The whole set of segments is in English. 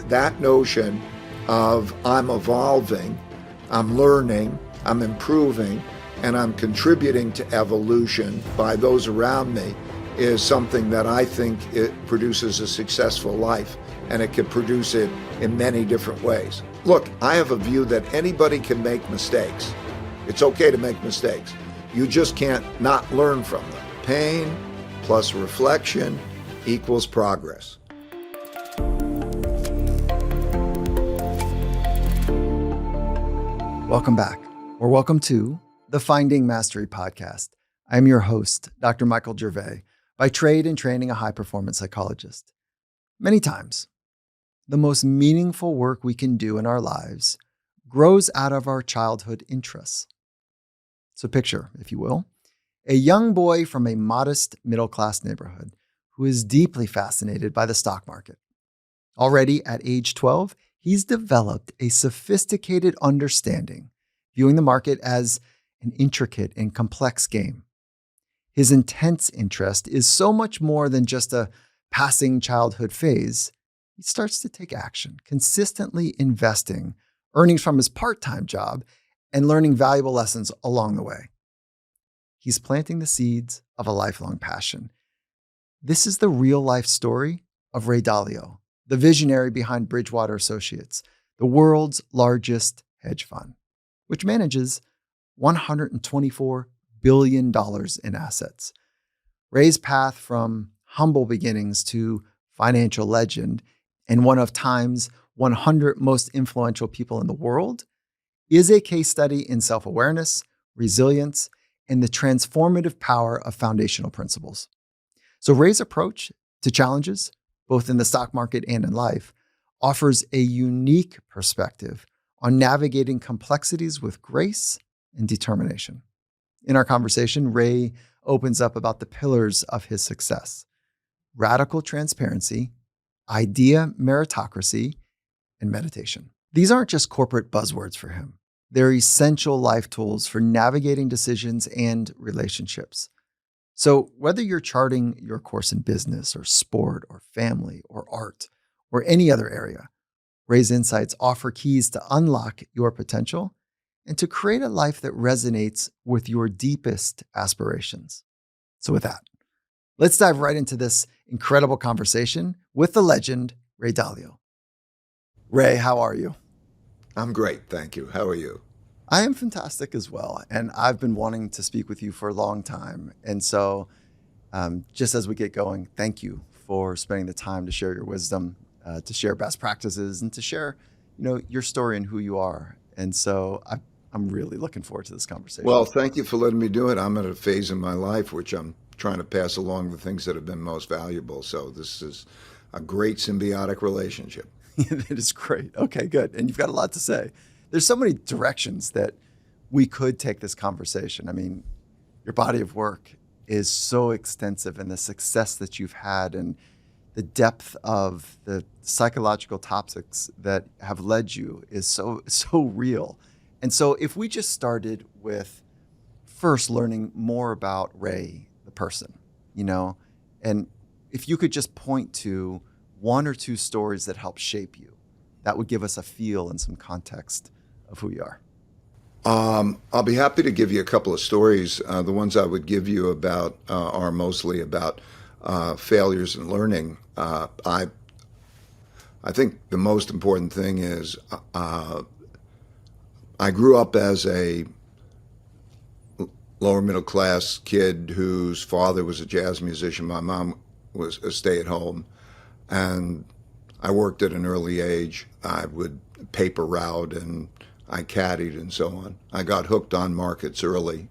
that notion of I'm evolving, I'm learning, I'm improving, and I'm contributing to evolution by those around me is something that I think it produces a successful life, and it can produce it in many different ways. Look, I have a view that anybody can make mistakes. It's okay to make mistakes. You just can't not learn from them. Pain plus reflection equals progress. Welcome back, or welcome to the Finding Mastery podcast. I'm your host, Dr. Michael Gervais, by trade and training a high-performance psychologist. Many times, the most meaningful work we can do in our lives grows out of our childhood interests. So picture, if you will, a young boy from a modest middle-class neighborhood who is deeply fascinated by the stock market. Already at age 12, he's developed a sophisticated understanding, viewing the market as an intricate and complex game. His intense interest is so much more than just a passing childhood phase. He starts to take action, consistently investing earnings from his part-time job and learning valuable lessons along the way. He's planting the seeds of a lifelong passion. This is the real-life story of Ray Dalio, the visionary behind Bridgewater Associates, the world's largest hedge fund, which manages $124 billion in assets. Ray's path from humble beginnings to financial legend and one of Time's 100 most influential people in the world is a case study in self-awareness, resilience, and the transformative power of foundational principles. So Ray's approach to challenges, both in the stock market and in life, offers a unique perspective on navigating complexities with grace and determination. In our conversation, Ray opens up about the pillars of his success: radical transparency, idea meritocracy, and meditation. These aren't just corporate buzzwords for him. They're essential life tools for navigating decisions and relationships. So whether you're charting your course in business or sport or family or art or any other area, Ray's insights offer keys to unlock your potential and to create a life that resonates with your deepest aspirations. So with that, let's dive right into this incredible conversation with the legend, Ray Dalio. Ray, how are you? I'm great, thank you. How are you? I am fantastic as well. And I've been wanting to speak with you for a long time. And so just as we get going, thank you for spending the time to share your wisdom, to share best practices, and to share, your story and who you are. And so I'm really looking forward to this conversation. Well, thank you for letting me do it. I'm at a phase in my life which I'm trying to pass along the things that have been most valuable. So this is a great symbiotic relationship. That is great. Okay, good. And you've got a lot to say. There's so many directions that we could take this conversation. I mean, your body of work is so extensive, and the success that you've had and the depth of the psychological topics that have led you is so real. And so if we just started with first learning more about Ray, the person, and if you could just point to one or two stories that help shape you, that would give us a feel and some context of who you are. I'll be happy to give you a couple of stories. The ones I would give you about are mostly about failures and learning. I think the most important thing is I grew up as a lower middle class kid whose father was a jazz musician. My mom was a stay-at-home, and I worked at an early age. I would paper route and I caddied and so on. I got hooked on markets early.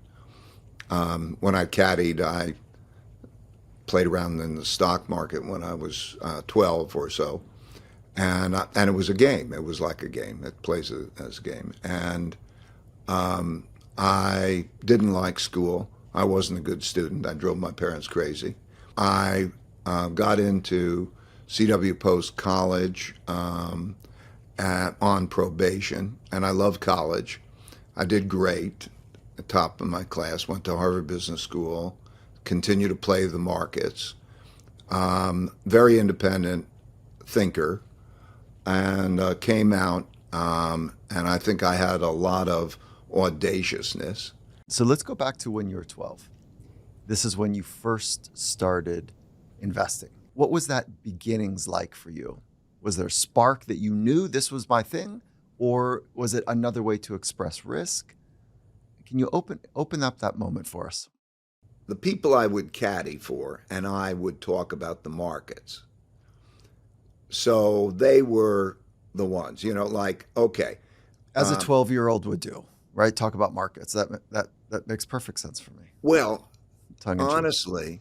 When I caddied, I played around in the stock market when I was 12 or so. And it was a game. It was like a game. It plays as a game. And I didn't like school. I wasn't a good student. I drove my parents crazy. I got into C.W. Post College on probation, and I loved college. I did great, the top of my class, went to Harvard Business School, continued to play the markets. Very independent thinker. and came out, and I think I had a lot of audaciousness. So let's go back to when you were 12. This is when you first started investing. What was that beginnings like for you? Was there a spark that you knew this was my thing? Or was it another way to express risk? Can you open up that moment for us? The people I would caddy for and I would talk about the markets. So they were the ones, like, okay. As a 12-year-old would do, right? Talk about markets. That makes perfect sense for me. Well, Tongue-in-cheek. honestly,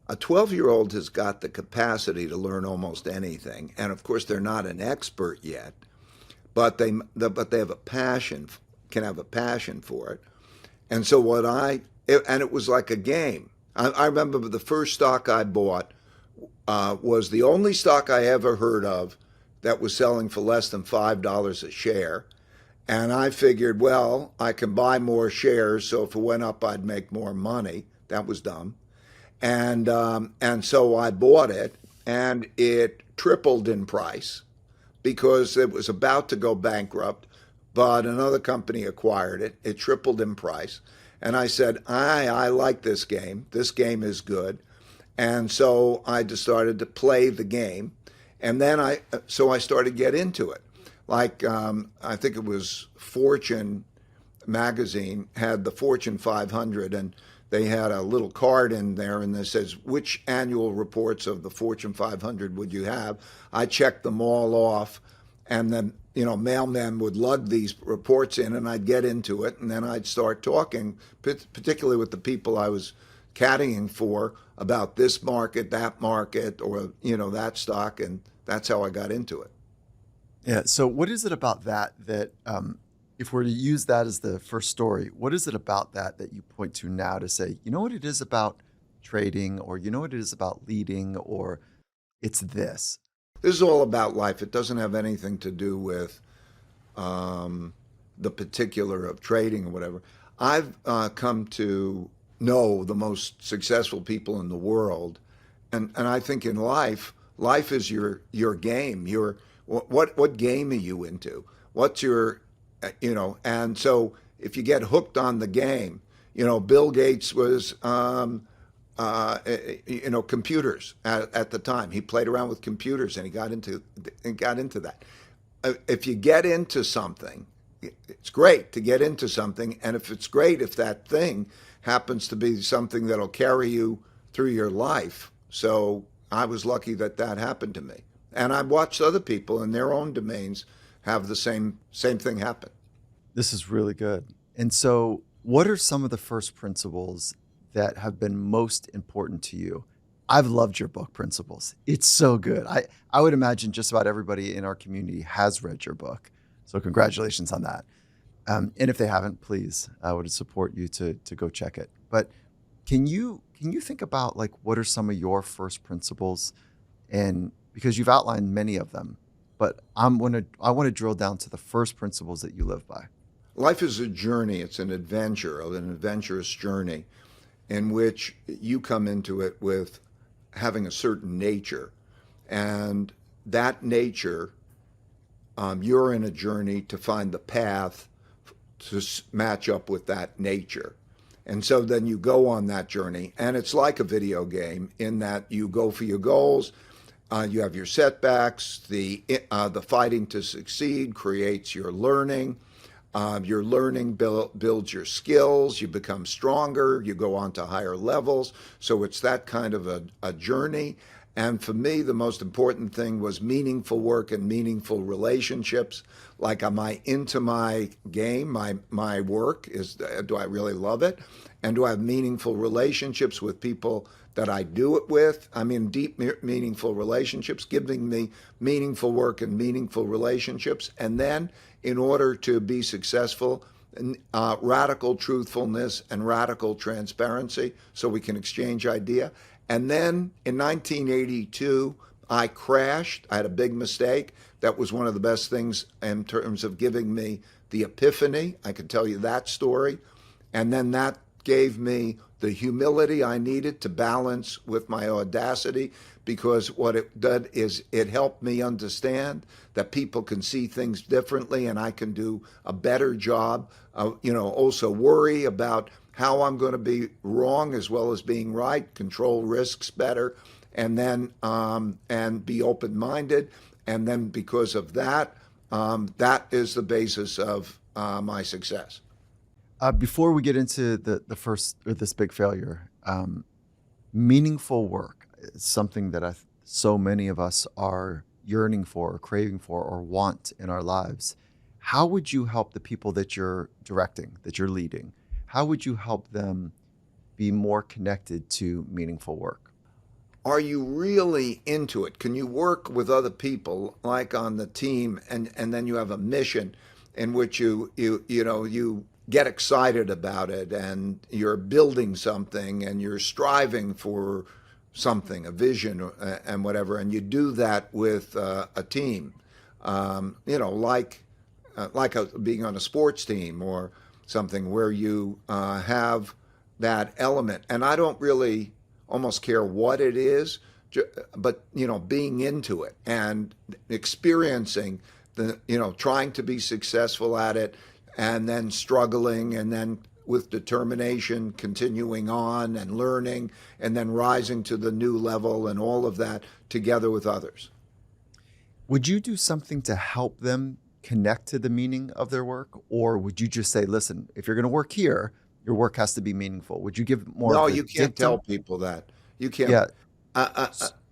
a 12-year-old has got the capacity to learn almost anything. And of course, they're not an expert yet, but they have a passion, can have a passion for it. And so and it was like a game. I remember the first stock I bought was the only stock I ever heard of that was selling for less than $5 a share. And I figured, well, I can buy more shares, so if it went up, I'd make more money. That was dumb. And so I bought it, and it tripled in price because it was about to go bankrupt, but another company acquired it. It tripled in price. And I said, I like this game. This game is good. And so I decided to play the game. And then I started to get into it. Like, I think it was Fortune magazine had the Fortune 500, and they had a little card in there, and it says, which annual reports of the Fortune 500 would you have? I checked them all off, and then, mailmen would lug these reports in, and I'd get into it, and then I'd start talking, particularly with the people I was caddying for, about this market, that market, or, that stock, and that's how I got into it. Yeah. So what is it about that if we're to use that as the first story, what is it about that you point to now to say, you know what it is about trading, or you know what it is about leading, or it's this? This is all about life. It doesn't have anything to do with the particular of trading or whatever. I've come to know the most successful people in the world. And I think in life is your game. What game are you into? What's your, and so if you get hooked on the game, Bill Gates was, computers at the time. He played around with computers and he got into that. If you get into something, it's great to get into something. And if it's great, if that thing happens to be something that'll carry you through your life. So I was lucky that happened to me. And I watched other people in their own domains have the same thing happen. This is really good. And so what are some of the first principles that have been most important to you? I've loved your book, Principles. It's so good. I would imagine just about everybody in our community has read your book. So congratulations on that. And if they haven't, please, I would support you to go check it. But can you think about what are some of your first principles? And because you've outlined many of them, but I want to drill down to the first principles that you live by. Life is a journey. It's an adventure, an adventurous journey in which you come into it with having a certain nature. And that nature, you're in a journey to find the path to match up with that nature. And so then you go on that journey, and it's like a video game in that you go for your goals. You have your setbacks. The fighting to succeed creates your learning. Your learning builds your skills. You become stronger. You go on to higher levels. So it's that kind of a journey. And for me, the most important thing was meaningful work and meaningful relationships. Like, am I into my game, my work? Do I really love it? And do I have meaningful relationships with people that I do it with? I mean, deep, meaningful relationships, giving me meaningful work and meaningful relationships. And then, in order to be successful, radical truthfulness and radical transparency, so we can exchange idea. And then in 1982, I crashed. I had a big mistake. That was one of the best things in terms of giving me the epiphany. I could tell you that story. And then that gave me the humility I needed to balance with my audacity, because what it did is it helped me understand that people can see things differently and I can do a better job of, also worry about how I'm going to be wrong as well as being right, control risks better, and then and be open-minded. And then because of that, that is the basis of my success. Before we get into the first, or this big failure, meaningful work is something that so many of us are yearning for, or craving for, or want in our lives. How would you help the people that you're directing, that you're leading? How would you help them be more connected to meaningful work? Are you really into it? Can you work with other people, like on the team, and then you have a mission in which you get excited about it, and you're building something, and you're striving for something, a vision, and whatever, and you do that with a team, being on a sports team or something where you have that element. And I don't really almost care what it is, but being into it and experiencing trying to be successful at it, and then struggling, and then with determination continuing on and learning, and then rising to the new level, and all of that together with others. Would you do something to help them connect to the meaning of their work? Or would you just say, listen, if you're going to work here, your work has to be meaningful? Would you give more? No, of a you can't dictum? tell people that. You can't. Yeah.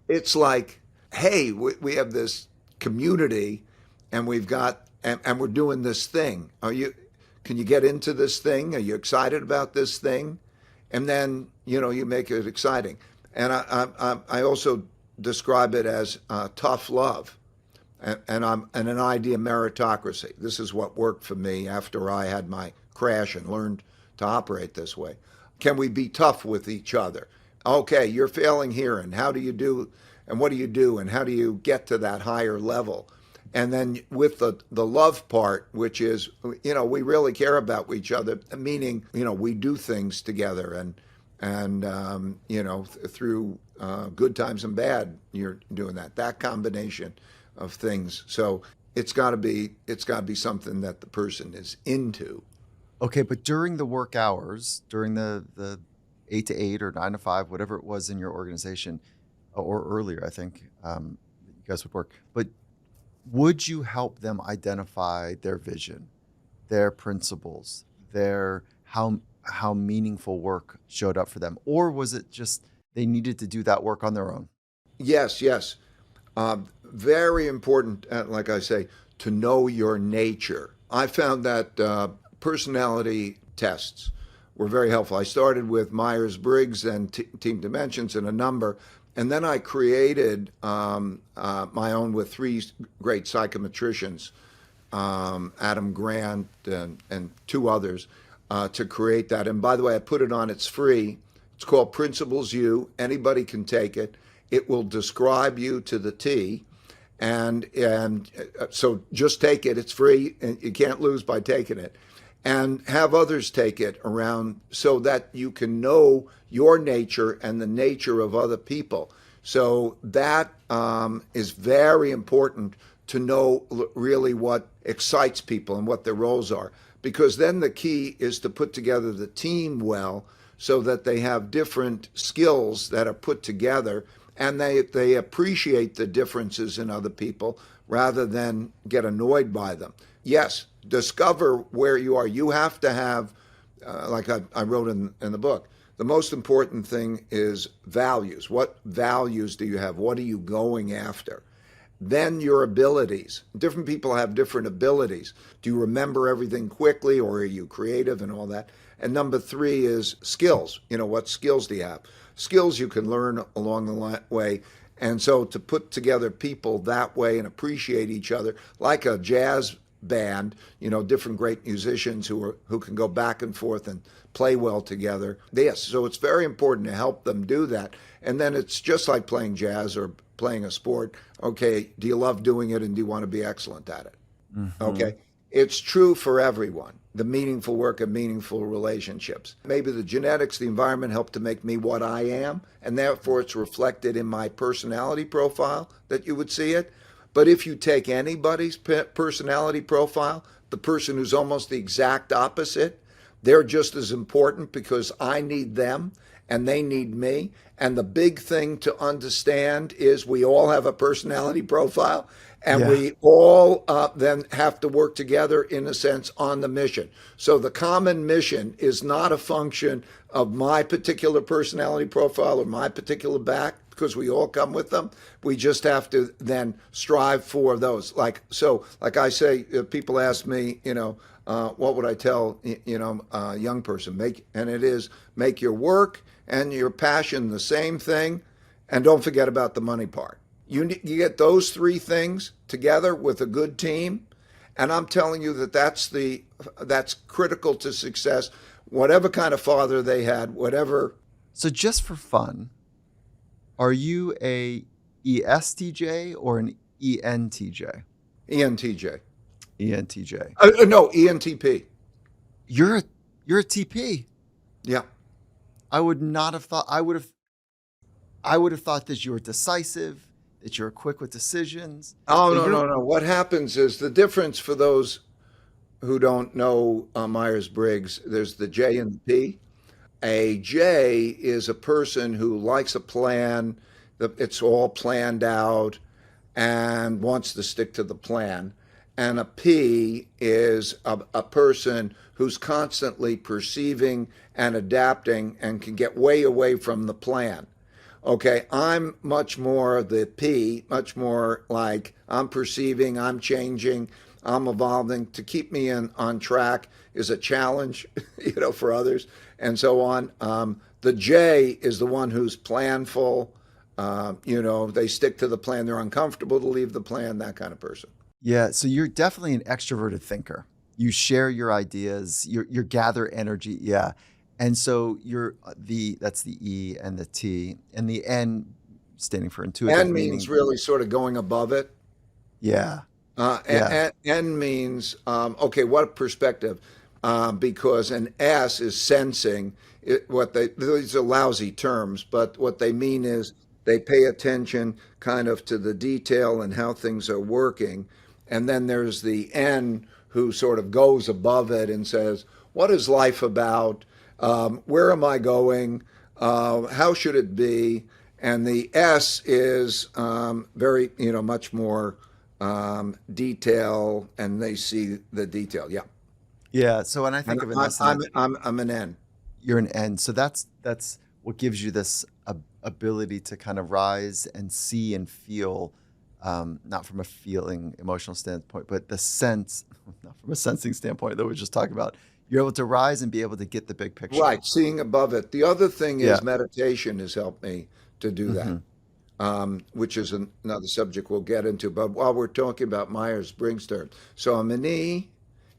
It's like, hey, we have this community, and we've got, and we're doing this thing. Can you get into this thing? Are you excited about this thing? And then, you make it exciting. And I also describe it as tough love. And an idea of meritocracy. This is what worked for me after I had my crash and learned to operate this way. Can we be tough with each other? Okay, you're failing here, and how do you do, and what do you do, and how do you get to that higher level? And then with the love part, which is, we really care about each other, meaning, we do things together, and through good times and bad, you're doing that combination of things. So it's got to be something that the person is into. Okay, but during the work hours, during the 8 to 8 or 9 to 5, whatever it was in your organization, or earlier, I think you guys would work. But would you help them identify their vision, their principles, their how meaningful work showed up for them? Or was it just they needed to do that work on their own? Yes. Very important, like I say, to know your nature. I found that personality tests were very helpful. I started with Myers-Briggs and Team Dimensions and a number, and then I created my own with 3 great psychometricians, Adam Grant and 2 others, to create that. And by the way, I put it on, it's free. It's called Principles U. Anybody can take it. It will describe you to the T. And so just take it. It's free, and you can't lose by taking it. And have others take it around so that you can know your nature and the nature of other people. So that is very important to know really what excites people and what their roles are. Because then the key is to put together the team well so that they have different skills that are put together, and they appreciate the differences in other people rather than get annoyed by them. Yes, discover where you are. You have to have, like I wrote in the book, the most important thing is values. What values do you have? What are you going after? Then your abilities. Different people have different abilities. Do you remember everything quickly, or are you creative and all that? And number 3 is skills. What skills do you have? Skills you can learn along the way. And so to put together people that way and appreciate each other, like a jazz band, different great musicians who can go back and forth and play well together. Yes, so it's very important to help them do that. And then it's just like playing jazz or playing a sport. Okay, do you love doing it, and do you want to be excellent at it? Mm-hmm. Okay. It's true for everyone, the meaningful work and meaningful relationships. Maybe the genetics, the environment helped to make me what I am, and therefore it's reflected in my personality profile that you would see it. But if you take anybody's personality profile, the person who's almost the exact opposite, they're just as important because I need them and they need me. And the big thing to understand is we all have a personality profile, and we all then have to work together, in a sense, on the mission. So the common mission is not a function of my particular personality profile or my particular back, because we all come with them. We just have to then strive for those. Like I say, people ask me, what would I tell a young person? Make your work and your passion the same thing, and don't forget about the money part. You get those three things together with a good team, and I'm telling you that's critical to success. Whatever kind of father they had, whatever. So just for fun, are you a ESTJ or an ENTJ? ENTJ. ENTJ. No, ENTP. You're a TP. Yeah. I would not have thought. I would have thought that you were decisive, that you're quick with decisions. Oh, no. What happens is the difference for those who don't know Myers-Briggs, there's the J and the P. A J is a person who likes a plan, it's all planned out, and wants to stick to the plan. And a P is a person who's constantly perceiving and adapting and can get way away from the plan. Okay, I'm much more the P, much more like I'm perceiving, I'm changing, I'm evolving. To keep me on track is a challenge, for others, and so on. The J is the one who's planful. They stick to the plan. They're uncomfortable to leave the plan, that kind of person. Yeah, so you're definitely an extroverted thinker. You share your ideas, you gather energy, yeah. And so that's the E and the T, and the N standing for intuitive. N means really sort of going above it. Yeah. N means, what perspective? Because an S is sensing. These are lousy terms, but what they mean is they pay attention kind of to the detail and how things are working. And then there's the N who sort of goes above it and says, what is life about? Where am I going? How should it be? And the S is very, much more detail, and they see the detail. Yeah. Yeah. So when I think of it, I'm an N. You're an N. So that's what gives you this ability to kind of rise and see and feel, not from a feeling, emotional standpoint, but the sense, not from a sensing standpoint that we were just talking about. You're able to rise and be able to get the big picture. Right, seeing above it. The other thing is meditation has helped me to do that, which is another subject we'll get into. But while we're talking about Myers-Briggs terms, so I'm an E,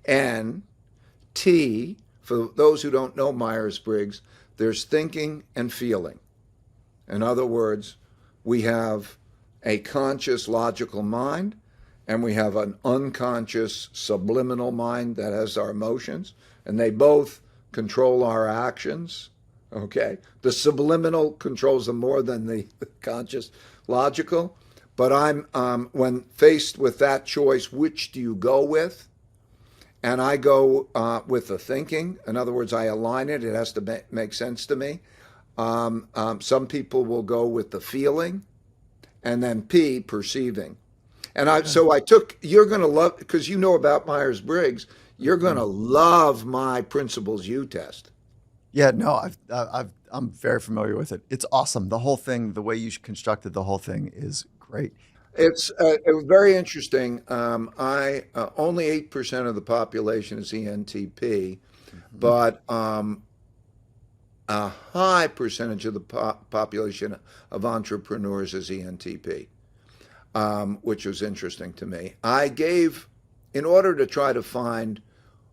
N, T. For those who don't know Myers-Briggs, there's thinking and feeling. In other words, we have a conscious logical mind, and we have an unconscious subliminal mind that has our emotions, and they both control our actions. Okay, the subliminal controls them more than the conscious logical. But I'm when faced with that choice, which do you go with? And I go with the thinking. In other words, I align it. It has to make sense to me. Some people will go with the feeling, and then P, perceiving. And you're going to love, because you know about Myers-Briggs, you're going to love my Principles U test. Yeah, no, I'm very familiar with it. It's awesome. The whole thing, the way you constructed the whole thing is great. It was very interesting. Only 8% of the population is ENTP, but a high percentage of the population of entrepreneurs is ENTP, which was interesting to me. In order to try to find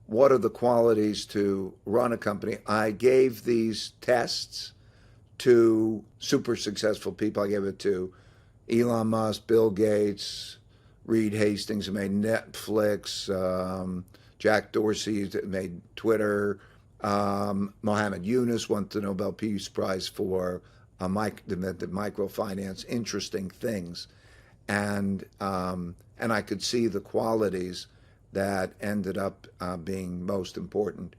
what are the qualities to run a company, I gave these tests to super successful people. I gave it to Elon Musk, Bill Gates, Reed Hastings, who made Netflix, Jack Dorsey that made Twitter, Mohammed Yunus won the Nobel Peace Prize for microfinance, interesting things. And I could see the qualities that ended up being most important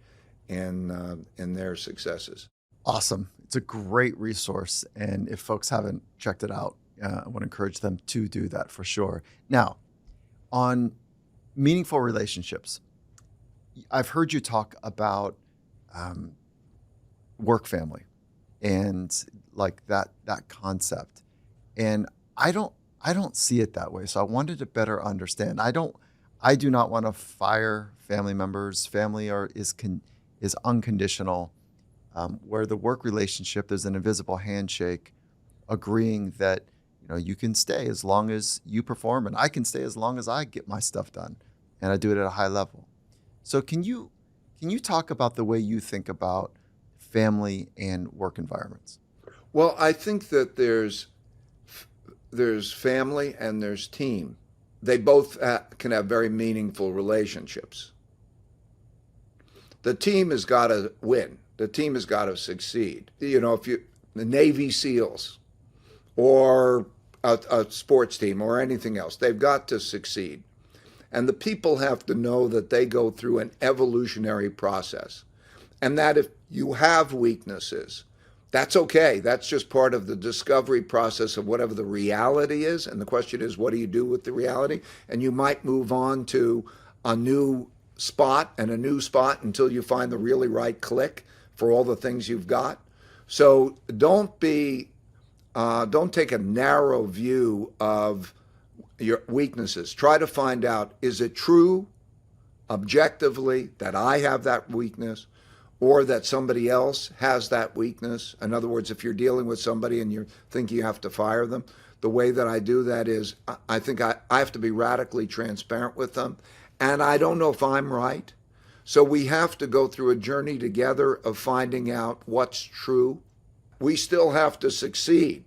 in their successes. Awesome. It's a great resource. And if folks haven't checked it out, I want to encourage them to do that for sure. Now, on meaningful relationships, I've heard you talk about work family and like that concept. And I don't see it that way. So I wanted to better understand. I do not want to fire family members. Family is unconditional. Where the work relationship, there's an invisible handshake agreeing that you can stay as long as you perform, and I can stay as long as I get my stuff done, and I do it at a high level. So can you talk about the way you think about family and work environments? Well, I think that there's family and there's team. They both can have very meaningful relationships. The team has got to win. The team has got to succeed. If the Navy SEALs or a sports team or anything else, they've got to succeed. And the people have to know that they go through an evolutionary process. And that if you have weaknesses, that's okay. That's just part of the discovery process of whatever the reality is. And the question is, what do you do with the reality? And you might move on to a new spot and a new spot until you find the really right click for all the things you've got. So don't take a narrow view of your weaknesses. Try to find out, is it true objectively that I have that weakness or that somebody else has that weakness? In other words, if you're dealing with somebody and you think you have to fire them, the way that I do that is I think I have to be radically transparent with them. And I don't know if I'm right. So we have to go through a journey together of finding out what's true. We still have to succeed.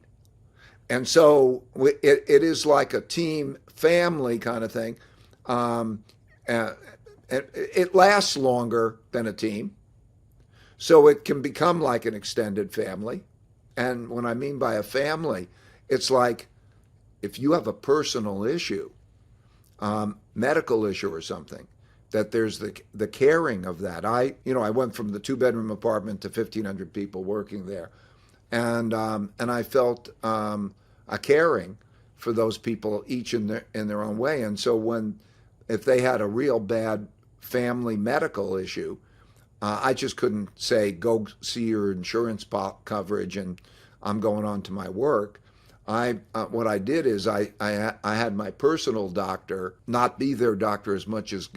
And so it is like a team family kind of thing. It lasts longer than a team. So it can become like an extended family. And what I mean by a family, it's like if you have a personal issue, medical issue or something, that there's the caring of that. I went from the 2-bedroom apartment to 1,500 people working there. And I felt a caring for those people, each in their own way. And so if they had a real bad family medical issue, I just couldn't say, go see your insurance coverage and I'm going on to my work. What I did is I had my personal doctor not be their doctor as much as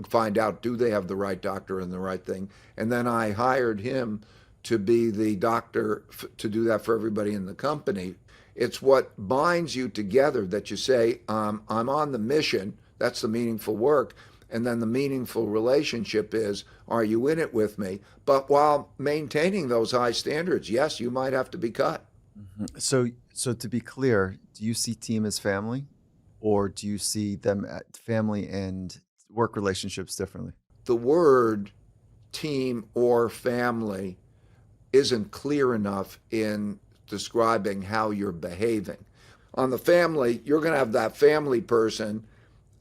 find out, do they have the right doctor and the right thing? And then I hired him to be the doctor to do that for everybody in the company. It's what binds you together that you say, I'm on the mission. That's the meaningful work. And then the meaningful relationship is, are you in it with me? But while maintaining those high standards, yes, you might have to be cut. Mm-hmm. So to be clear, do you see team as family, or do you see them at family and work relationships differently? The word team or family isn't clear enough in describing how you're behaving. On the family, you're going to have that family person,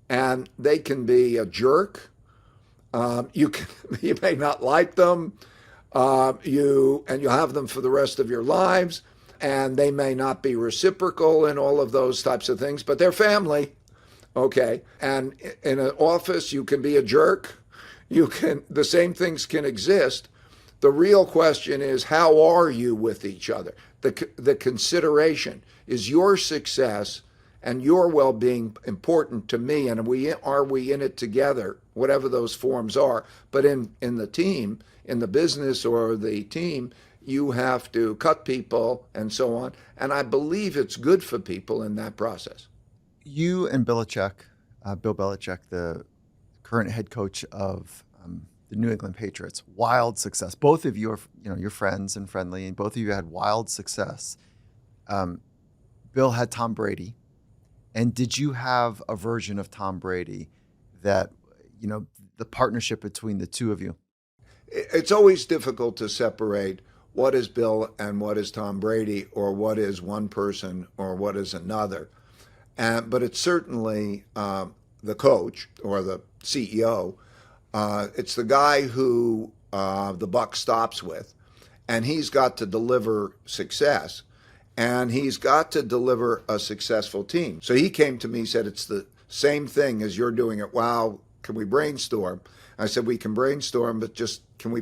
and they can be a jerk. You may not like them. You'll have them for the rest of your lives, and they may not be reciprocal in all of those types of things, but they're family. Okay. And in an office, you can be a jerk. The same things can exist. The real question is, how are you with each other? The consideration is your success and your well-being important to me, and are we in it together, whatever those forms are. But in the team, in the business or the team, you have to cut people and so on. And I believe it's good for people in that process. You and Bill Belichick, the current head coach of the New England Patriots, wild success. Both of you are, you're friends and friendly, and both of you had wild success. Bill had Tom Brady, And did you have a version of Tom Brady that, the partnership between the two of you? It's always difficult to separate what is Bill and what is Tom Brady, or what is one person or what is another. But it's certainly the coach or the CEO. It's the guy who the buck stops with, and he's got to deliver success, and he's got to deliver a successful team. So he came to me and said, it's the same thing as you're doing it. Wow, can we brainstorm? I said, we can brainstorm, but just can we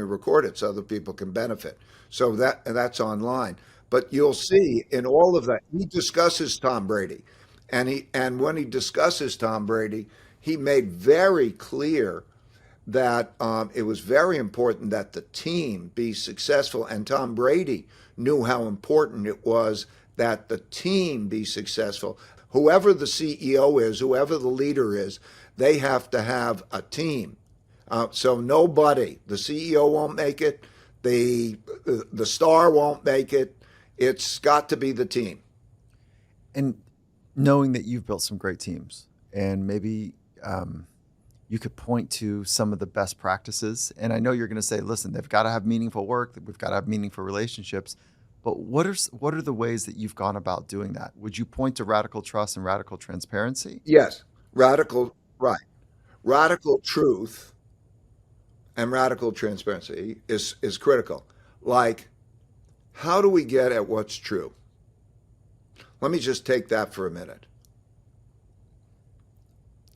record it so other people can benefit? So that's online. But you'll see in all of that, he discusses Tom Brady. And when he discusses Tom Brady, he made very clear that it was very important that the team be successful. And Tom Brady knew how important it was that the team be successful. Whoever the CEO is, whoever the leader is, they have to have a team. So nobody, the CEO won't make it, the star won't make it. It's got to be the team. And knowing that you've built some great teams, and maybe you could point to some of the best practices. And I know you're going to say, listen, they've got to have meaningful work. We've got to have meaningful relationships. But what are the ways that you've gone about doing that? Would you point to radical trust and radical transparency? Yes, right. Radical truth and radical transparency is critical. Like, how do we get at what's true? Let me just take that for a minute.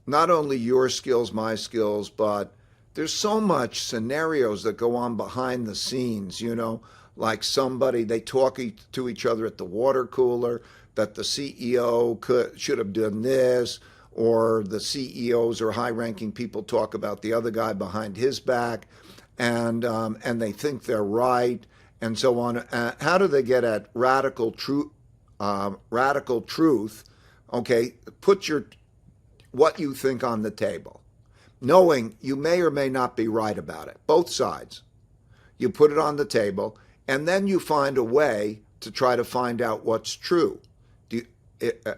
Not only your skills, my skills, but there's so much scenarios that go on behind the scenes, like they talk to each other at the water cooler, that the CEO should have done this, or the CEOs or high-ranking people talk about the other guy behind his back, and they think they're right, and so on. How do they get at radical truth? Okay, put what you think on the table, knowing you may or may not be right about it. Both sides. You put it on the table, and then you find a way to try to find out what's true.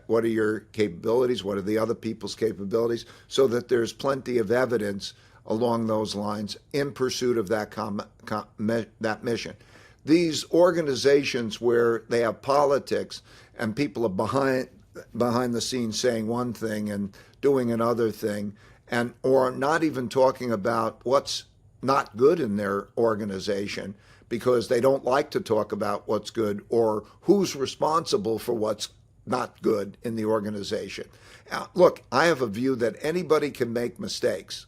What are your capabilities? What are the other people's capabilities? So that there's plenty of evidence along those lines in pursuit of that mission. These organizations where they have politics and people are behind the scenes saying one thing and doing another thing, or not even talking about what's not good in their organization because they don't like to talk about what's good or who's responsible for what's not good in the organization. Look, I have a view that anybody can make mistakes.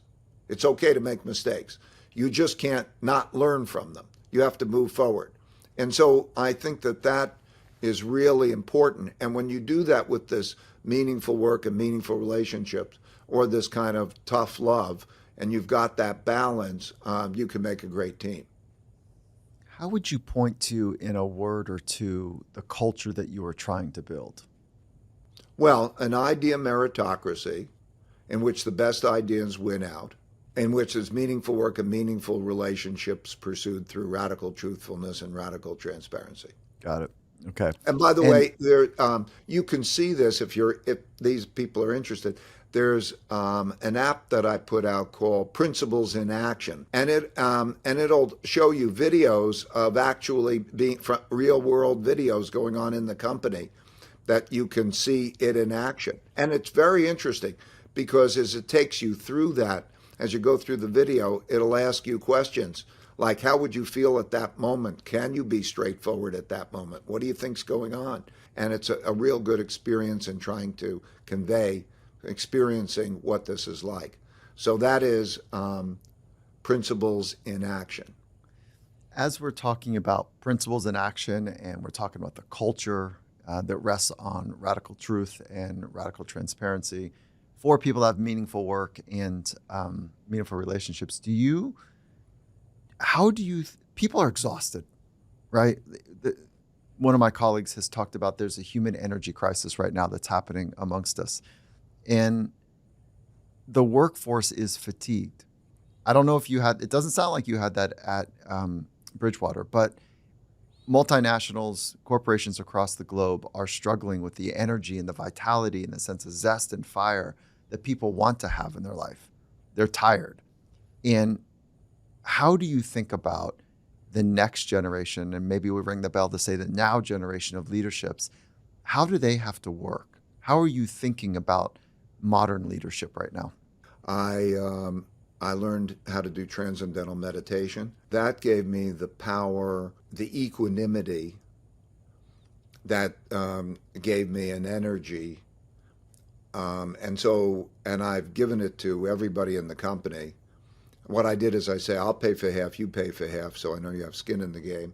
It's okay to make mistakes. You just can't not learn from them. You have to move forward. And so I think that is really important. And when you do that with this meaningful work and meaningful relationships, or this kind of tough love, and you've got that balance, you can make a great team. How would you point to, in a word or two, the culture that you are trying to build? Well, an idea meritocracy, in which the best ideas win out, in which there's meaningful work and meaningful relationships pursued through radical truthfulness and radical transparency. Got it. Okay. And by the way, you can see this if these people are interested. There's an app that I put out called Principles in Action, and it'll show you videos of actually being real world videos going on in the company that you can see it in action. And it's very interesting because as it takes you through that, as you go through the video, it'll ask you questions like, how would you feel at that moment? Can you be straightforward at that moment? What do you think's going on? And it's a real good experience in trying to convey experiencing what this is like. So that is Principles in Action. As we're talking about principles in action, and we're talking about the culture that rests on radical truth and radical transparency for people that have meaningful work and meaningful relationships, people are exhausted, right? One of my colleagues has talked about there's a human energy crisis right now that's happening amongst us. And the workforce is fatigued. I don't know if it doesn't sound like you had that at Bridgewater, but multinationals, corporations across the globe are struggling with the energy and the vitality and the sense of zest and fire that people want to have in their life. They're tired. And how do you think about the next generation, and maybe we ring the bell to say the now generation of leaderships? How do they have to work? How are you thinking about modern leadership right now? I learned how to do transcendental meditation. That gave me the power, the equanimity that gave me an energy. And I've given it to everybody in the company. What I did is I say, I'll pay for half, you pay for half, so I know you have skin in the game.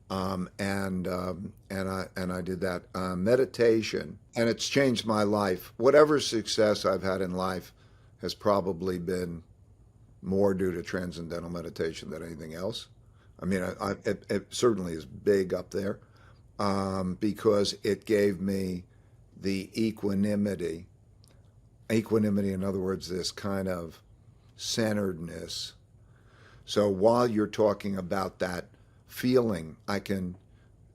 And I did that meditation, and it's changed my life. Whatever success I've had in life has probably been more due to transcendental meditation than anything else. I mean, it certainly is big up there because it gave me the equanimity. Equanimity, in other words, this kind of centeredness. So while you're talking about that feeling, I can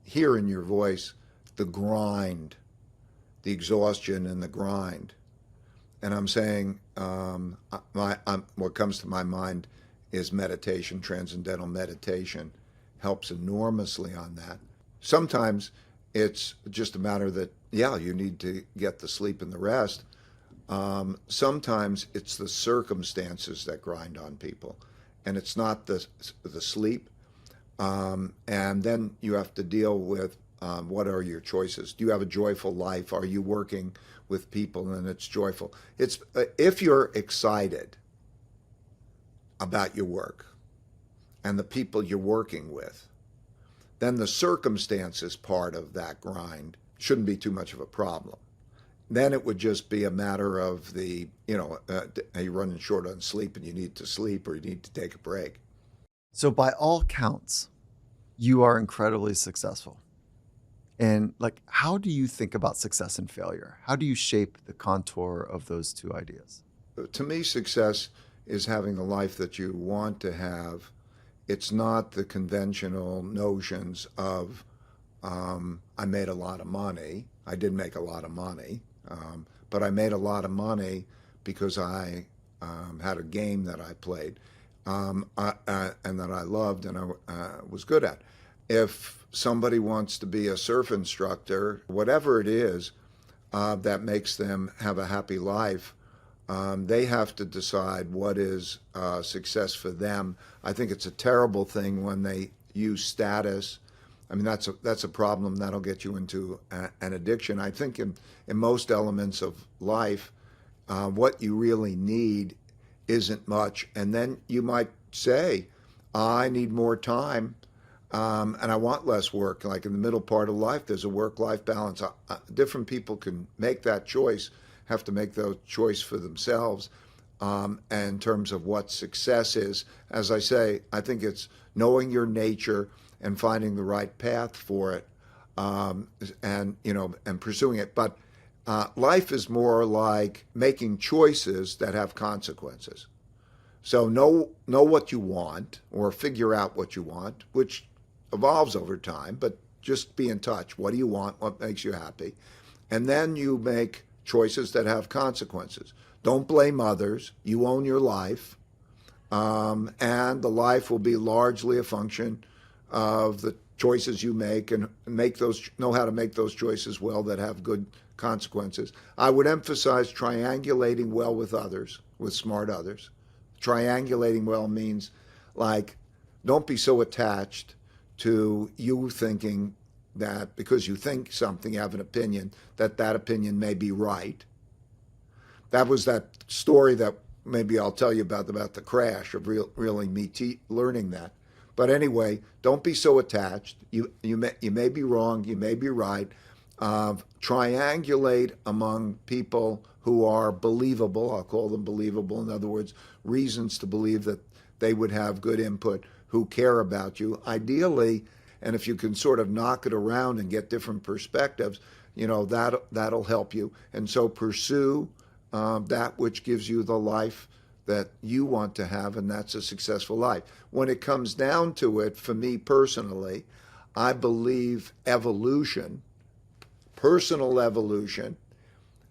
hear in your voice the grind, the exhaustion and the grind. And I'm saying what comes to my mind is meditation. Transcendental meditation helps enormously on that. Sometimes it's just a matter that, yeah, you need to get the sleep and the rest. Sometimes it's the circumstances that grind on people, and it's not the sleep. And then you have to deal with what are your choices? Do you have a joyful life? Are you working with people and it's joyful? It's if you're excited about your work and the people you're working with, then the circumstances part of that grind shouldn't be too much of a problem. Then it would just be a matter of are you running short on sleep and you need to sleep or you need to take a break. So by all counts, you are incredibly successful. And how do you think about success and failure? How do you shape the contour of those two ideas? To me, success is having the life that you want to have. It's not the conventional notions of, I made a lot of money. I did make a lot of money, but I made a lot of money because I had a game that I played and that I loved and I was good at. If somebody wants to be a surf instructor, whatever it is that makes them have a happy life, they have to decide what is success for them. I think it's a terrible thing when they use status. I mean, that's a problem that'll get you into an addiction. I think in most elements of life, what you really need isn't much. And then you might say, I need more time. And I want less work. Like in the middle part of life, there's a work-life balance. Different people can make that choice, have to make the choice for themselves. And in terms of what success is, as I say, I think it's knowing your nature and finding the right path for it, and pursuing it. But life is more like making choices that have consequences. So know what you want, or figure out what you want, which evolves over time, but just be in touch. What do you want? What makes you happy? And then you make choices that have consequences. Don't blame others. You own your life. And the life will be largely a function of the choices you make, and know how to make those choices well that have good consequences. I would emphasize triangulating well with others, with smart others. Triangulating well means don't be so attached to you thinking that because you think something, you have an opinion, that opinion may be right. That was that story that maybe I'll tell you about the crash of really me learning that. But anyway, don't be so attached. You may be wrong, you may be right. Triangulate among people who are believable. I'll call them believable. In other words, reasons to believe that they would have good input, who care about you, ideally. And if you can sort of knock it around and get different perspectives, that'll help you. And so pursue that which gives you the life that you want to have, and that's a successful life. When it comes down to it, for me personally, I believe evolution, personal evolution,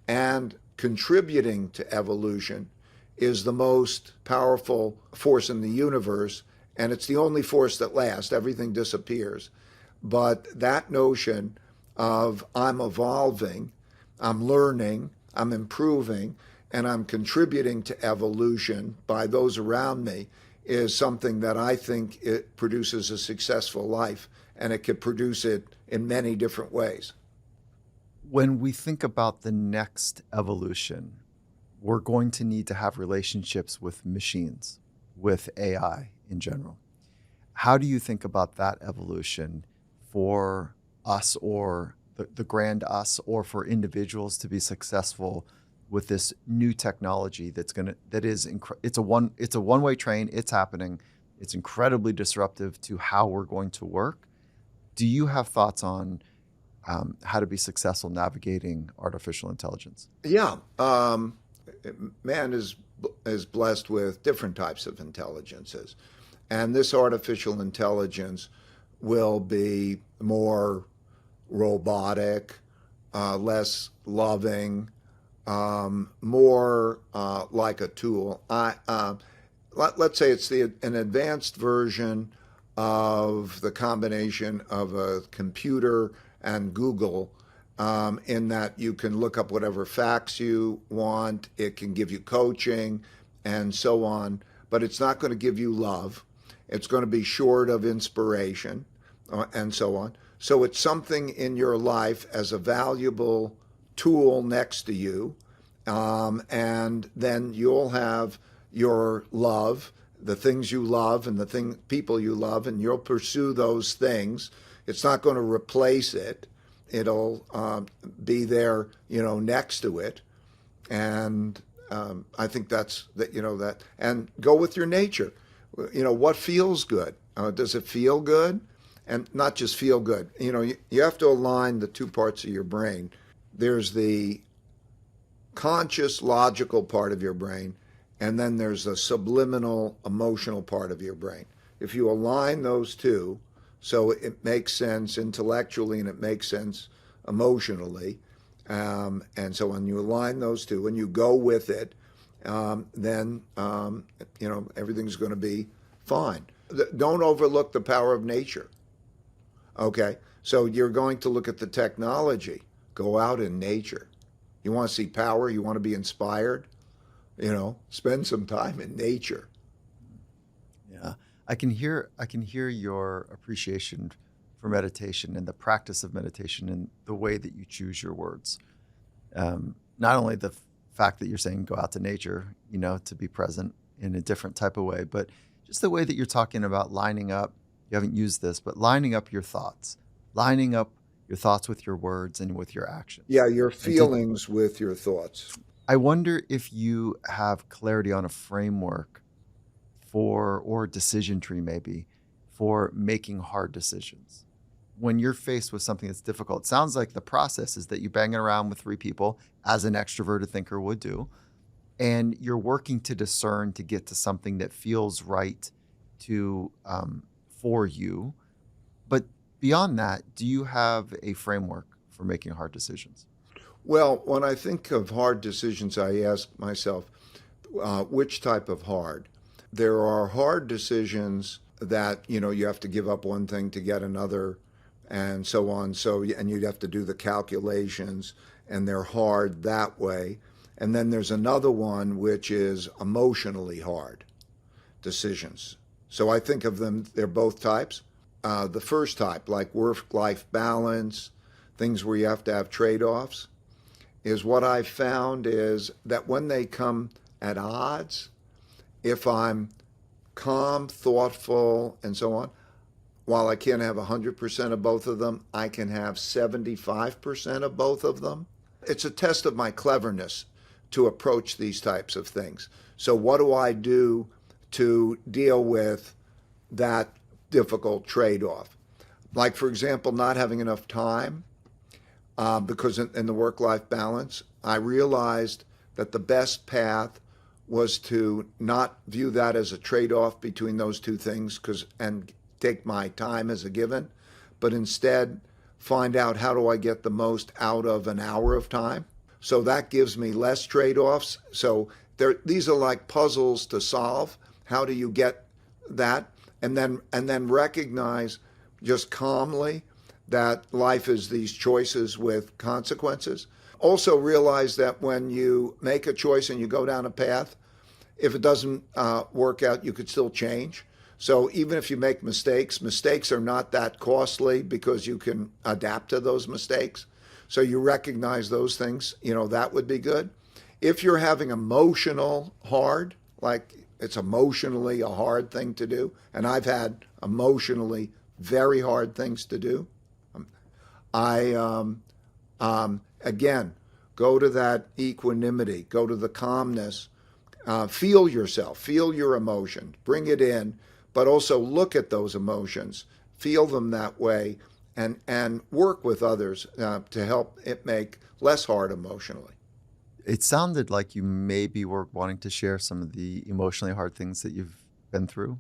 and contributing to evolution is the most powerful force in the universe, and it's the only force that lasts. Everything disappears. But that notion of I'm evolving, I'm learning, I'm improving, and I'm contributing to evolution by those around me is something that I think it produces a successful life, and it could produce it in many different ways. When we think about the next evolution, we're going to need to have relationships with machines, with AI in general. How do you think about that evolution for us, or the grand us, or for individuals to be successful with this new technology it's a one-way train, it's happening, it's incredibly disruptive to how we're going to work? Do you have thoughts on how to be successful navigating artificial intelligence? Yeah, man is blessed with different types of intelligences, and this artificial intelligence will be more robotic, less loving, more like a tool. Let's say it's an advanced version of the combination of a computer and Google, in that you can look up whatever facts you want, it can give you coaching and so on, but it's not going to give you love. It's going to be short of inspiration, and so on. So it's something in your life as a valuable tool next to you, and then you'll have your love, the things you love and the people you love, and you'll pursue those things. It's not going to replace it. It'll be there, next to it. And I think that's that. And go with your nature. What feels good? Does it feel good? And not just feel good. You have to align the two parts of your brain. There's the conscious, logical part of your brain, and then there's the subliminal, emotional part of your brain. If you align those two, so it makes sense intellectually and it makes sense emotionally, and so when you align those two and you go with it, then everything's going to be fine. Don't overlook the power of nature. Okay, so you're going to look at the technology. Go out in nature. You want to see power, you want to be inspired, spend some time in nature. Yeah. I can hear your appreciation for meditation and the practice of meditation and the way that you choose your words. Not only the fact that you're saying go out to nature, to be present in a different type of way, but just the way that you're talking about lining up, you haven't used this, but lining up your thoughts with your words and with your actions. Yeah, your feelings with your thoughts. I wonder if you have clarity on a framework or decision tree maybe for making hard decisions. When you're faced with something that's difficult, it sounds like the process is that you bang it around with three people, as an extroverted thinker would do, and you're working to discern to get to something that feels right for you. But beyond that, do you have a framework for making hard decisions? Well, when I think of hard decisions, I ask myself, which type of hard? There are hard decisions that, you have to give up one thing to get another and so on. And you'd have to do the calculations, and they're hard that way. And then there's another one which is emotionally hard decisions. So I think of them, they're both types. The first type, like work-life balance, things where you have to have trade-offs, is what I've found is that when they come at odds, if I'm calm, thoughtful, and so on, while I can't have 100% of both of them, I can have 75% of both of them. It's a test of my cleverness to approach these types of things. So what do I do to deal with that difficult trade-off? Like, for example, not having enough time, because in the work-life balance, I realized that the best path was to not view that as a trade-off between those two things, and take my time as a given, but instead find out how do I get the most out of an hour of time. So that gives me less trade-offs. So these are like puzzles to solve. How do you get that? And then recognize just calmly that life is these choices with consequences. Also realize that when you make a choice and you go down a path, if it doesn't work out, you could still change. So even if you make mistakes are not that costly because you can adapt to those mistakes. So you recognize those things, that would be good. If you're having emotional hard, like it's emotionally a hard thing to do, and I've had emotionally very hard things to do, again, go to that equanimity, go to the calmness, feel yourself, feel your emotion, bring it in, but also look at those emotions, feel them that way, and work with others to help it make less hard emotionally. It sounded like you maybe were wanting to share some of the emotionally hard things that you've been through.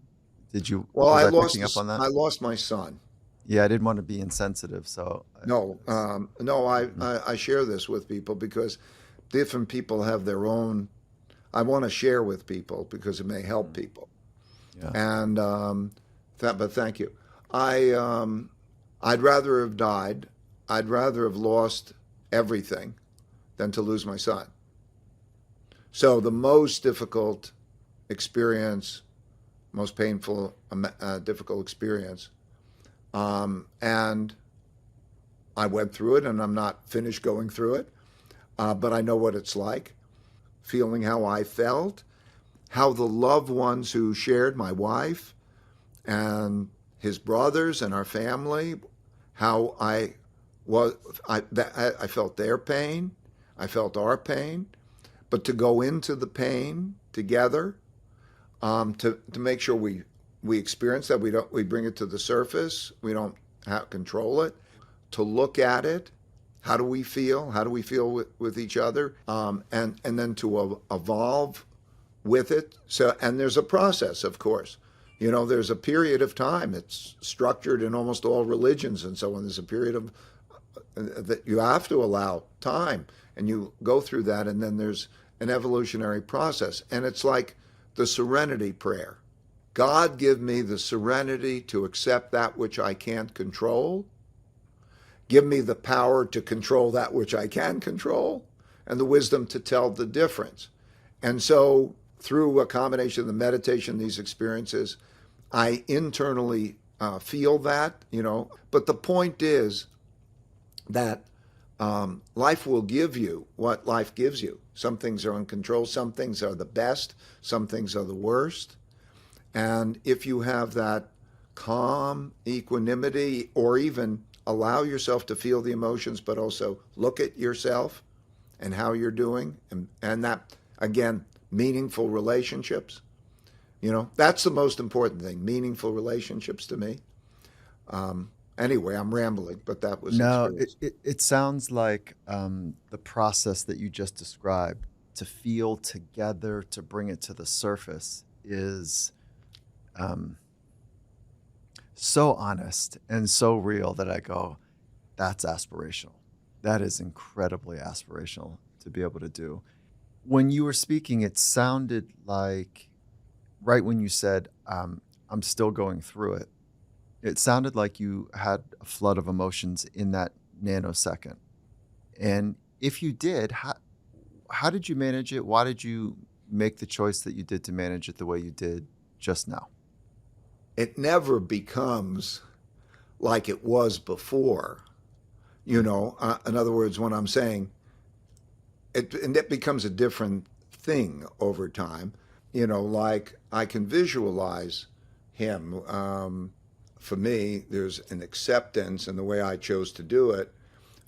Did you? Well, Was I picking up on that? I lost my son. Yeah, I didn't want to be insensitive, so No, I share this with people because different people have their own. I want to share with people because it may help people. yeah. And but thank you. I'd rather have died. I'd rather have lost everything than to lose my son. So the most difficult experience, most painful, difficult experience, and I went through it, and I'm not finished going through it, but I know what it's like, feeling how I felt, how the loved ones who shared, my wife and his brothers and our family, how I felt their pain, I felt our pain, but to go into the pain together, to make sure we experience that, we bring it to the surface, we don't control it, to look at it, how do we feel with each other, and then to evolve with it. So, and there's a process, of course. There's a period of time. It's structured in almost all religions and so on. There's a period of that you have to allow time, and you go through that, and then there's an evolutionary process. And it's like the serenity prayer. God, give me the serenity to accept that which I can't control. Give me the power to control that which I can control, and the wisdom to tell the difference. And so through a combination of the meditation, these experiences, I internally feel that, But the point is that life will give you what life gives you. Some things are uncontrolled, some things are the best, some things are the worst. And if you have that calm equanimity, or even allow yourself to feel the emotions, but also look at yourself and how you're doing, and that, again, meaningful relationships, that's the most important thing, meaningful relationships to me. Anyway, I'm rambling, but that was No, experience. it sounds like the process that you just described, to feel together, to bring it to the surface, is so honest and so real that I go, that's aspirational. That is incredibly aspirational to be able to do. When you were speaking, it sounded like, right when you said, I'm still going through it, it sounded like you had a flood of emotions in that nanosecond. And if you did, how did you manage it? Why did you make the choice that you did to manage it the way you did just now? It never becomes like it was before. In other words, when I'm saying it becomes a different thing over time, like I can visualize him. For me, there's an acceptance, and the way I chose to do it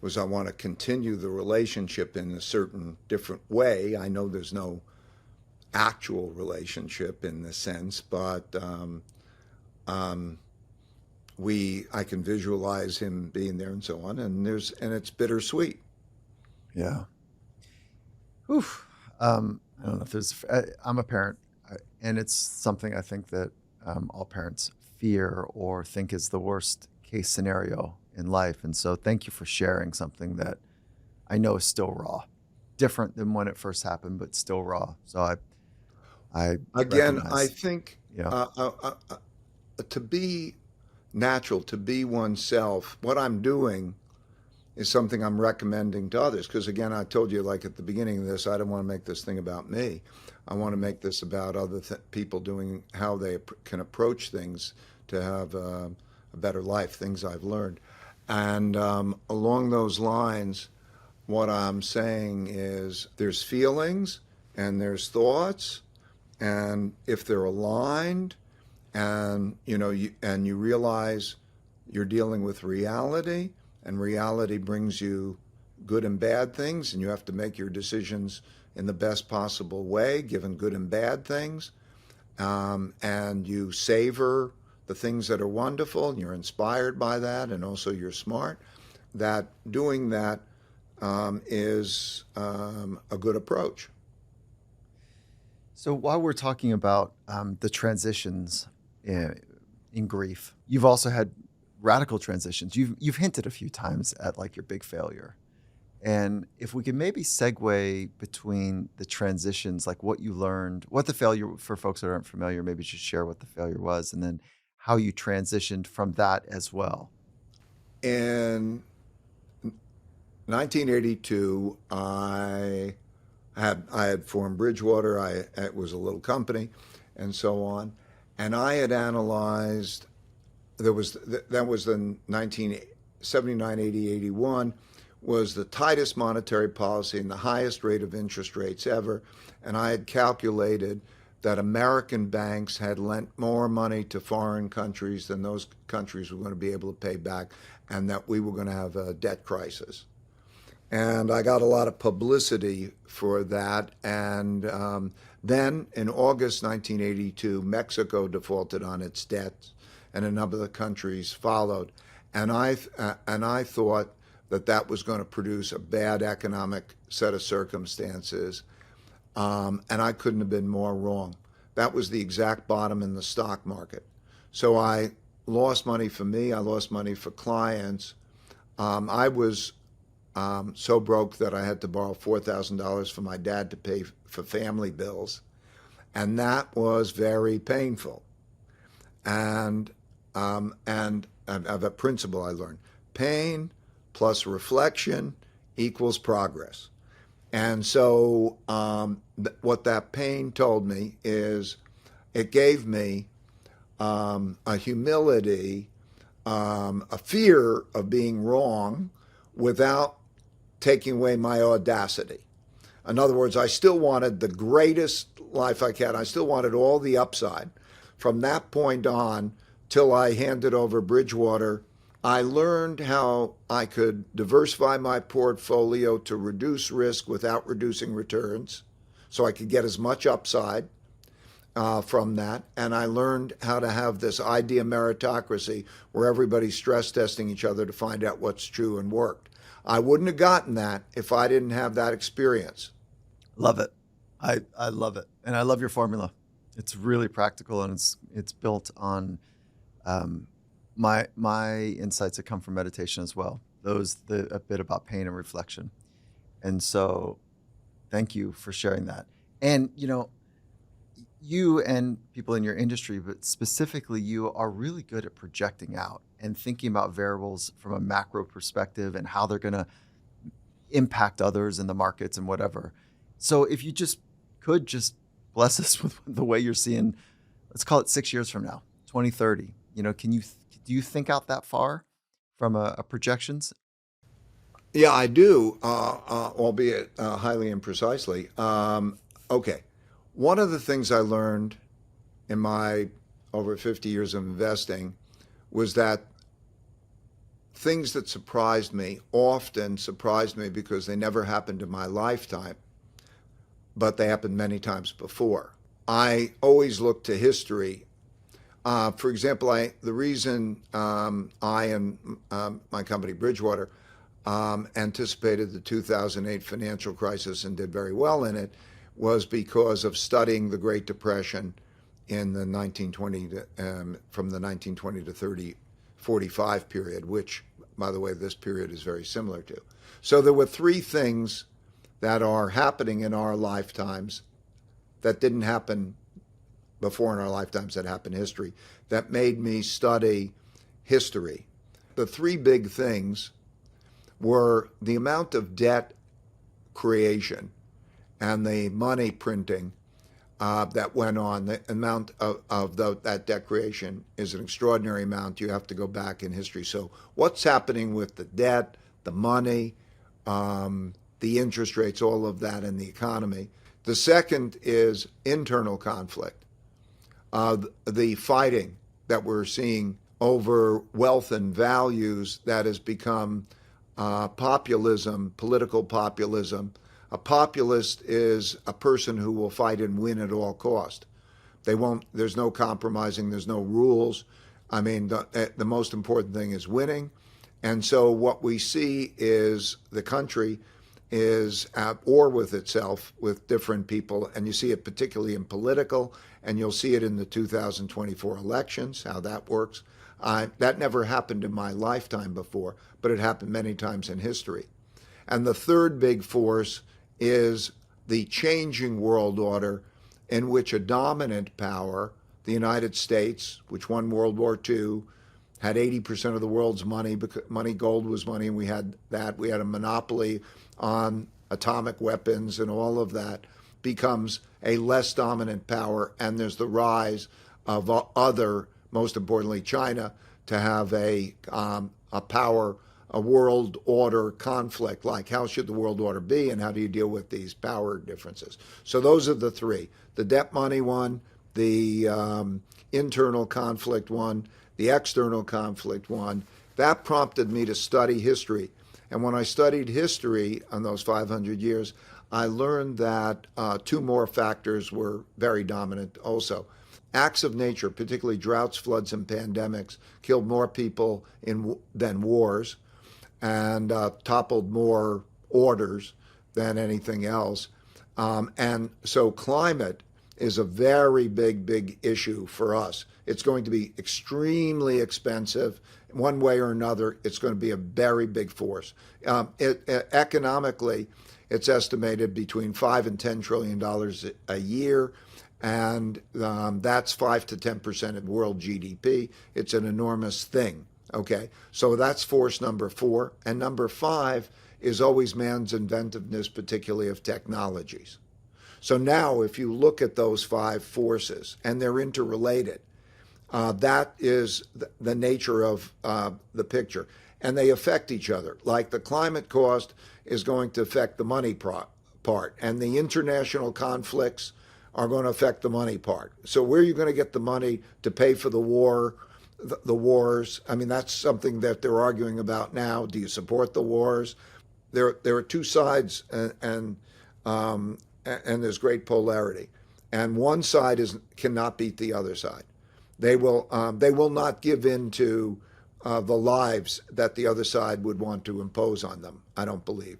was I want to continue the relationship in a certain different way. I know there's no actual relationship in this sense, but I can visualize him being there and so on, and it's bittersweet. Yeah. Oof. I don't know if there's, I'm a parent, and it's something I think that all parents fear or think is the worst case scenario in life. And so thank you for sharing something that I know is still raw, different than when it first happened, but still raw. So I Again, I recognize, think yeah. to be natural, to be oneself, what I'm doing is something I'm recommending to others. Because again, I told you, like at the beginning of this, I don't want to make this thing about me. I want to make this about other people doing how they can approach things to have a better life, things I've learned. And along those lines, what I'm saying is there's feelings and there's thoughts, and if they're aligned, and you realize you're dealing with reality, and reality brings you good and bad things, and you have to make your decisions in the best possible way given good and bad things, and you savor the things that are wonderful, and you're inspired by that, and also you're smart, that doing that is a good approach. So while we're talking about the transitions in grief, you've also had radical transitions. You've hinted a few times at like your big failure. And if we could maybe segue between the transitions, like what you learned, what the failure, for folks that aren't familiar, maybe just share what the failure was, and then how you transitioned from that as well. In 1982, I had formed Bridgewater. It was a little company, and so on. And I had analyzed. That was the 1979, 80, 81 was the tightest monetary policy and the highest rate of interest rates ever. And I had calculated that American banks had lent more money to foreign countries than those countries were going to be able to pay back, and that we were going to have a debt crisis. And I got a lot of publicity for that. And then in August 1982, Mexico defaulted on its debts, and a number of the countries followed. And I thought that was going to produce a bad economic set of circumstances. And I couldn't have been more wrong. That was the exact bottom in the stock market. So I lost money for me. I lost money for clients. I was so broke that I had to borrow $4,000 from my dad to pay for family bills. And that was very painful. And I have a principle I learned. Pain plus reflection equals progress. And so what that pain told me is it gave me a humility, a fear of being wrong without taking away my audacity. In other words, I still wanted the greatest life I can. I still wanted all the upside. From that point on, till I handed over Bridgewater, I learned how I could diversify my portfolio to reduce risk without reducing returns, so I could get as much upside from that. And I learned how to have this idea meritocracy where everybody's stress testing each other to find out what's true and worked. I wouldn't have gotten that if I didn't have that experience. Love it. I love it. And I love your formula. It's really practical, and it's built on my insights that come from meditation as well. A bit about pain and reflection. And so thank you for sharing that. And, you and people in your industry, but specifically you, are really good at projecting out and thinking about variables from a macro perspective and how they're going to impact others in the markets and whatever. So if you could bless us with the way you're seeing, let's call it 6 years from now, 2030, do you think out that far from a projections? Yeah, I do, albeit highly imprecisely. Okay. One of the things I learned in my over 50 years of investing was that things that surprised me often surprised me because they never happened in my lifetime, but they happened many times before. I always look to history. For example, the reason I and my company Bridgewater anticipated the 2008 financial crisis and did very well in it was because of studying the Great Depression in the 1920 from the 1920 to 30 45 period, which, by the way, this period is very similar to. So there were three things that are happening in our lifetimes that didn't happen before in our lifetimes, that happened in history, that made me study history. The three big things were the amount of debt creation and the money printing that went on. The amount of that debt creation is an extraordinary amount. You have to go back in history. So what's happening with the debt, the money, the interest rates, all of that in the economy. The second is internal conflict, the fighting that we're seeing over wealth and values that has become populism, political populism. A populist is a person who will fight and win at all cost. They won't. There's no compromising. There's no rules. I mean, the most important thing is winning. And so what we see is the country is at war with itself, with different people, and you see it particularly in political, and you'll see it in the 2024 elections, how that works. That never happened in my lifetime before, but it happened many times in history. And the third big force is the changing world order in which a dominant power, the United States, which won World War II, had 80% of the world's money, because gold was money, and we had that. We had a monopoly on atomic weapons and all of that, becomes a less dominant power, and there's the rise of other, most importantly China, to have a power, a world order conflict, like how should the world order be and how do you deal with these power differences. So those are the three: the debt money one, the internal conflict one, the external conflict one. That prompted me to study history. And when I studied history on those 500 years, I learned that two more factors were very dominant also. Acts of nature, particularly droughts, floods, and pandemics, killed more people than wars, and toppled more orders than anything else. And so climate is a very big issue for us. It's going to be extremely expensive. One way or another, it's going to be a very big force. Economically, it's estimated between $5 and $10 trillion a year, and that's 5 to 10% of world GDP. It's an enormous thing. Okay, so that's force number 4. And number 5 is always man's inventiveness, particularly of technologies. So now if you look at those 5 forces, and they're interrelated, that is the nature of the picture. And they affect each other. Like the climate cost is going to affect the money part, and the international conflicts are going to affect the money part. So where are you going to get the money to pay for the wars? I mean, that's something that they're arguing about now. Do you support the wars? There are two sides, and there's great polarity. And one side cannot beat the other side. They will not give in to the lives that the other side would want to impose on them, I don't believe.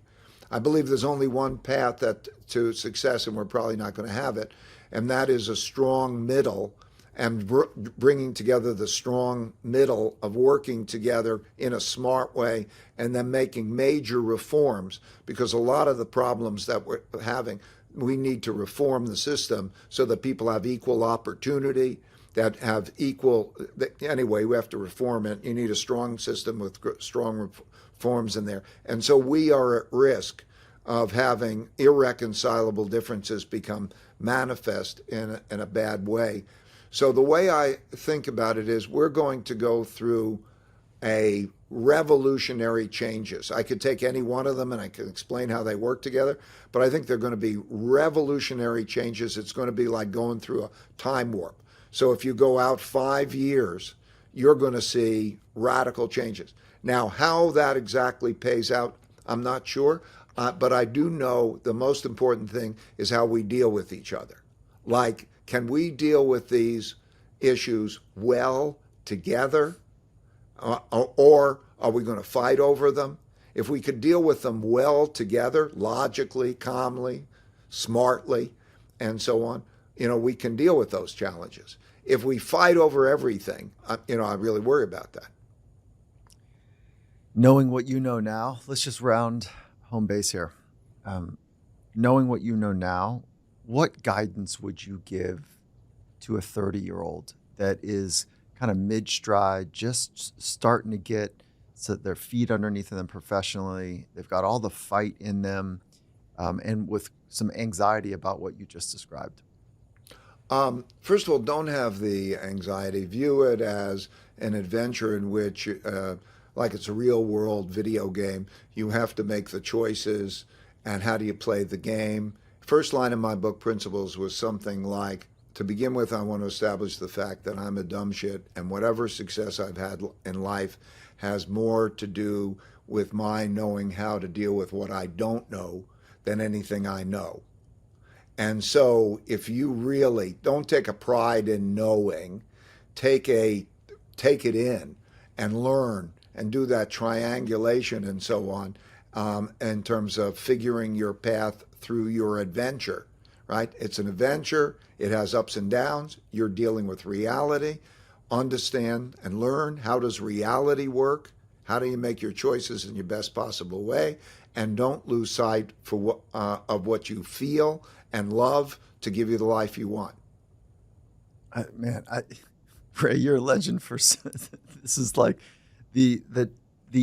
I believe there's only one path to success, and we're probably not going to have it, and that is a strong middle, and bringing together the strong middle of working together in a smart way, and then making major reforms, because a lot of the problems that we're having, we need to reform the system so that people have equal opportunity, that have equal, anyway, we have to reform it. You need a strong system with strong reforms in there. And so we are at risk of having irreconcilable differences become manifest in a bad way. So the way I think about it is we're going to go through a revolutionary changes. I could take any one of them and I can explain how they work together, but I think they're going to be revolutionary changes. It's going to be like going through a time warp. So if you go out 5 years, you're going to see radical changes. Now, how that exactly pays out, I'm not sure, but I do know the most important thing is how we deal with each other. Like, can we deal with these issues well together, or are we going to fight over them? If we could deal with them well together, logically, calmly, smartly, and so on, we can deal with those challenges. If we fight over everything, I really worry about that. Knowing what you know now, let's just round home base here. Knowing what you know now, what guidance would you give to a 30-year-old that is kind of mid-stride, just starting to get their feet underneath them professionally? They've got all the fight in them, and with some anxiety about what you just described. First of all, don't have the anxiety. View it as an adventure in which, like it's a real world video game, you have to make the choices and how do you play the game. First line of my book, Principles, was something like, to begin with, I want to establish the fact that I'm a dumb shit, and whatever success I've had in life has more to do with my knowing how to deal with what I don't know than anything I know. And so if you really don't take a pride in knowing, take it in and learn and do that triangulation and so on, in terms of figuring your path through your adventure, right? It's an adventure. It has ups and downs. You're dealing with reality. Understand and learn, how does reality work? How do you make your choices in your best possible way? And don't lose sight of what you feel and love to give you the life you want. Ray, you're a legend for this. Is like the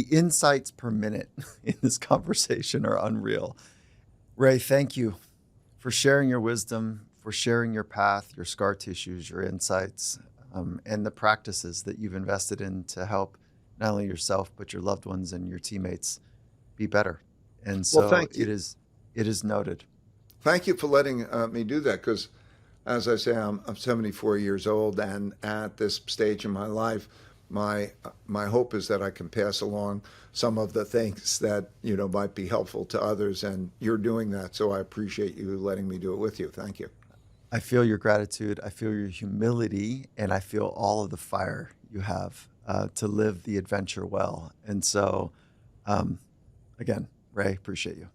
insights per minute in this conversation are unreal. Ray, thank you for sharing your wisdom, for sharing your path, your scar tissues, your insights, and the practices that you've invested in to help not only yourself but your loved ones and your teammates be better. And so thank you. It is noted. Thank you for letting me do that, because, as I say, I'm 74 years old, and at this stage in my life, my hope is that I can pass along some of the things that might be helpful to others, and you're doing that. So I appreciate you letting me do it with you. Thank you. I feel your gratitude. I feel your humility, and I feel all of the fire you have to live the adventure well. And so, again, Ray, appreciate you.